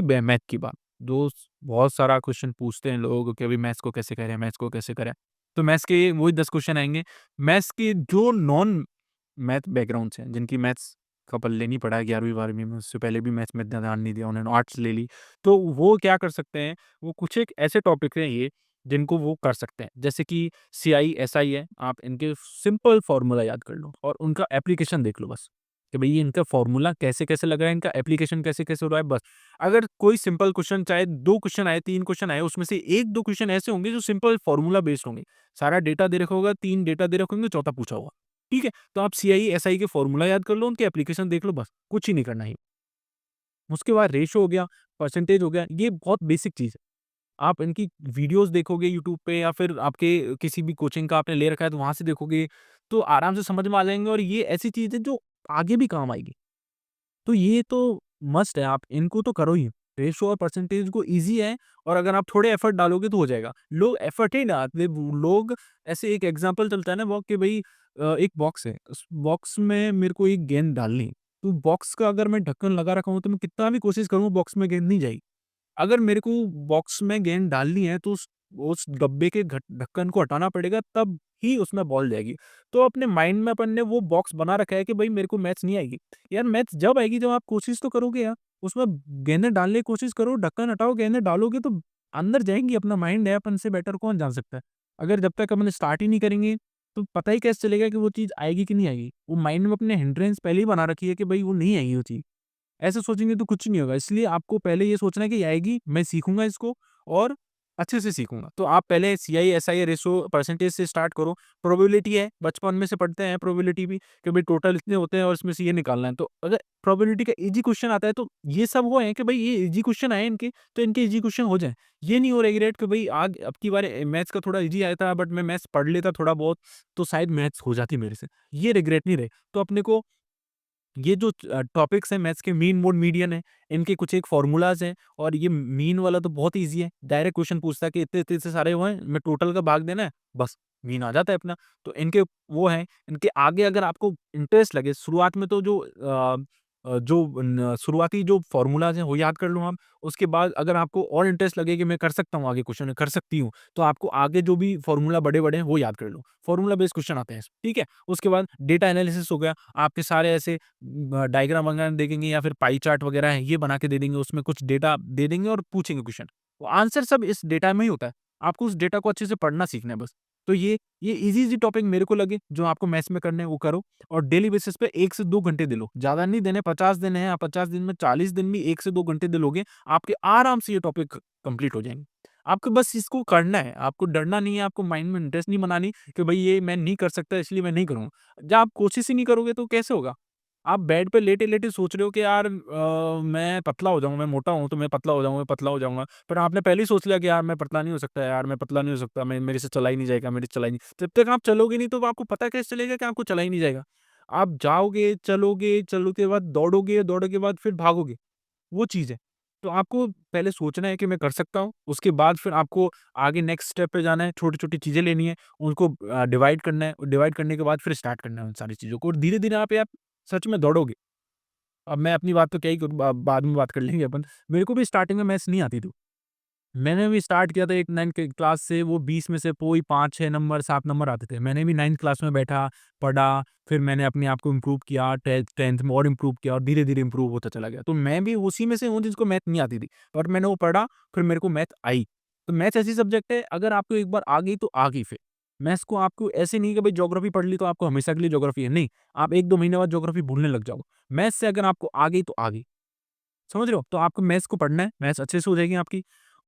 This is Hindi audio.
मैथ की बात, बहुत सारा क्वेश्चन पूछते हैं लोग कि अभी मैथ्स को कैसे करें, मैथ्स को कैसे करें? तो मैथ्स के वही 10 क्वेश्चन आएँगे। मैथ्स के जो नॉन मैथ बैकग्राउंड से हैं, जिनकी मैथ्स का पल्ले नहीं पड़ा है 11वीं-12वीं में, उससे पहले भी मैथ्स में इतना ध्यान नहीं दिया, उन्होंने आर्ट्स ले ली, तो वो क्या कर सकते हैं, वो कुछ एक ऐसे टॉपिक हैं ये, जिनको वो कर सकते हैं। जैसे कि सीआई, एसआई है, आप इनके सिंपल फ़ॉर्मूला याद कर लो और उनका एप्लीकेशन देख लो बस, कि भई ये इनका फ़ॉर्मूला कैसे-कैसे लग रहा है, इनका एप्लीकेशन कैसे-कैसे हो रहा है, बस। अगर कोई सिंपल क्वेश्चन चाहे 2 क्वेश्चन आए, 3 क्वेश्चन आए, उसमें से 1-2 क्वेश्चन ऐसे होंगे जो सिंपल फ़ॉर्मूला बेस्ड होंगे। सारा डेटा दे रखा होगा, 3 डेटा दे रखे होंगे, चौथा पूछा होगा। ठीक है? तो आप सीआई, एसआई के फ़ॉर्मूला याद कर लो, उनके एप्लीकेशन देख लो बस, कुछ ही नहीं करना है। उसके बाद रेशो हो गया, परसेंटेज हो गया, ये बहुत बेसिक चीज़ है। आप इनकी वीडियोज़ देखोगे यूट्यूब पे या फिर आपके किसी भी कोचिंग का आपने ले रखा है तो वहाँ से देखोगे, तो आराम से समझ में आ जाएँगे और ये ऐसी चीज़ है जो आगे भी काम आएगी। तो ये तो मस्ट है, आप इनको तो करो ही। रेशो और परसेंटेज को ईज़ी है और अगर आप थोड़े एफर्ट डालोगे तो हो जाएगा। लोग एफर्ट ही ना दे लोग ऐसे एक एग्ज़ाम्पल चलता है ना वो कि भई एक बॉक्स है, उस बॉक्स में मेरे को एक गेंद डालनी है, तो बॉक्स का अगर मैं ढक्कन लगा रखा हूँ तो मैं कितना भी कोशिश करूँ बॉक्स में गेंद नहीं जाएगी। अगर मेरे को बॉक्स में गेंद डालनी है तो उस डब्बे के ढक्कन को हटाना पड़ेगा तब ही उसमें बॉल जाएगी। तो अपने माइंड में अपन ने वो बॉक्स बना रखा है कि भाई मेरे को मैथ्स नहीं आएगी। यार मैथ्स जब आएगी जब आप कोशिश तो करोगे यार। उसमें गेंदें डालने की कोशिश करो, ढक्कन हटाओ, गेंदें डालोगे तो अंदर जाएँगी, अपना माइंड है, अपन से बेटर कौन जान सकता है। अगर जब तक अपन स्टार्ट ही नहीं करेंगे तो पता ही कैसे चलेगा कि वो चीज़ आएगी कि नहीं आएगी। वो माइंड में अपने हिंड्रेंस पहले ही बना रखी है कि भाई वो नहीं आएगी वो चीज़। ऐसे सोचेंगे तो कुछ नहीं होगा। इसलिए आपको पहले ये सोचना है कि ये आएगी, मैं सीखूँगा इसको और अच्छे से सीखूँगा। तो आप पहले सीआई, एसआई, रेशो, परसेंटेज से स्टार्ट करो। प्रोबेबिलिटी है, बचपन में से पढ़ते हैं प्रोबेबिलिटी भी कि भई टोटल इतने होते हैं और इसमें से ये निकालना है। तो अगर प्रोबेबिलिटी का ईज़ी क्वेश्चन आता है तो ये सब वो है कि भई ये ईज़ी क्वेश्चन आए इनके, तो इनके ईज़ी क्वेश्चन हो जाएँ। ये नहीं हो रिग्रेट कि भई आग अब की बार मैथ्स का थोड़ा ईज़ी आया था बट मैं मैथ्स पढ़ लेता थोड़ा बहुत, तो शायद मैथ्स हो जाती मेरे से। ये रिग्रेट नहीं रहे। तो अपने को ये जो टॉपिक्स हैं मैथ्स के मीन, मोड, मीडियन है, इनके कुछ एक फ़ॉर्मूलाज़ हैं और ये मीन वाला तो बहुत ईज़ी है। डायरेक्ट क्वेश्चन पूछता है कि इतने-इतने से सारे वो हैं, मैं टोटल का भाग देना है, बस मीन आ जाता है अपना। तो इनके वो हैं, इनके आगे अगर आपको इंटरेस्ट लगे शुरुआत में तो जो शुरुआती जो फ़ॉर्मूलाज़ हैं वो याद कर लो आप। उसके बाद अगर आपको और इंटरेस्ट लगे कि मैं कर सकता हूँ आगे क्वेश्चन कर सकती हूँ, तो आपको आगे जो भी फ़ॉर्मूला बड़े-बड़े हैं वो याद कर लो। फ़ॉर्मूला बेस्ड क्वेश्चन आते हैं, ठीक है? उसके बाद डेटा एनालिसिस हो गया, आपके सारे ऐसे डायग्राम वगैरह देखेंगे या फिर पाई चार्ट वगैरह है, ये बना के दे देंगे, उसमें कुछ डेटा दे देंगे और पूछेंगे क्वेश्चन। तो आंसर सब इस डेटा में ही होता है। आपको उस डेटा को अच्छे से पढ़ना सीखना है बस। तो ये ईज़ी-ईज़ी टॉपिक मेरे को लगे, जो आपको मैथ्स में करने हैं वो करो और डेली बेसिस पे 1 से 2 घंटे दे लो। ज़्यादा नहीं देने 50 दिन है, आप 50 दिन में 40 दिन भी 1 से 2 घंटे दे लोगे, आपके आराम से ये टॉपिक कंप्लीट हो जाएँगे। आपको बस इसको करना है, आपको डरना नहीं है, आपको माइंड में इंटरेस्ट नहीं बनानी कि भई ये मैं नहीं कर सकता इसलिए मैं नहीं करूँगा। जब आप कोशिश ही नहीं करोगे तो कैसे होगा? आप बेड पे लेटे-लेटे सोच रहे हो कि यार मैं पतला हो जाऊँगा, मैं मोटा हूँ तो मैं पतला हो जाऊँगा, मैं पतला हो जाऊँगा। पर आपने पहले ही सोच लिया कि यार मैं पतला नहीं हो सकता यार, मैं पतला नहीं हो सकता, मैं मेरे से चला ही नहीं जाएगा, मेरे से चला ही नहीं जब तक आप चलोगे नहीं तो आपको पता कैसे चलेगा कि आपको चला ही नहीं जाएगा? आप जाओगे, चलोगे, चलो के बाद दौड़ोगे, दौड़ के बाद फिर भागोगे, वो चीज़ है। तो आपको पहले सोचना है कि मैं कर सकता हूँ, उसके बाद फिर आपको आगे नेक्स्ट स्टेप पे जाना है, छोटी-छोटी चीज़ें लेनी है, उनको डिवाइड करना है, डिवाइड करने के बाद फिर स्टार्ट करना है उन सारी चीज़ों को और धीरे-धीरे आप सच में दौड़ोगे। अब मैं अपनी बात तो क्या ही करूँ बाद में बात कर लेंगे अपन। मेरे को भी स्टार्टिंग में मैथ्स नहीं आती थी। मैंने भी स्टार्ट किया था 8 9 क क्लास से वो 20 में से कोई 5-6 नंबर 7 नंबर आते थे। मैंने भी 9th क्लास में बैठा, पढ़ा, फिर मैंने अपने आप को इम्प्रूव किया, 10th में और इम्प्रूव किया और धीरे-धीरे इम्प्रूव होता चला गया। तो मैं भी उसी में से हूँ जिसको मैथ नहीं आती थी। पर मैंने वो पढ़ा, फिर मेरे को मैथ आई। तो मैथ्स ऐसी सब्जेक्ट है अगर आपको एक बार आ गई तो आ गई फिर। मैथ्स को आपको ऐसे नहीं कि भाई ज्योग्राफी पढ़ ली तो आपको हमेशा के लिए ज्योग्राफी है, नहीं। आप 1-2 महीने बाद ज्योग्राफी भूलने लग जाओगे। मैथ्स से अगर आपको आ गई तो आ गई। समझ रहे हो? तो आपको मैथ्स को पढ़ना है, मैथ्स अच्छे से हो जाएगी आपकी।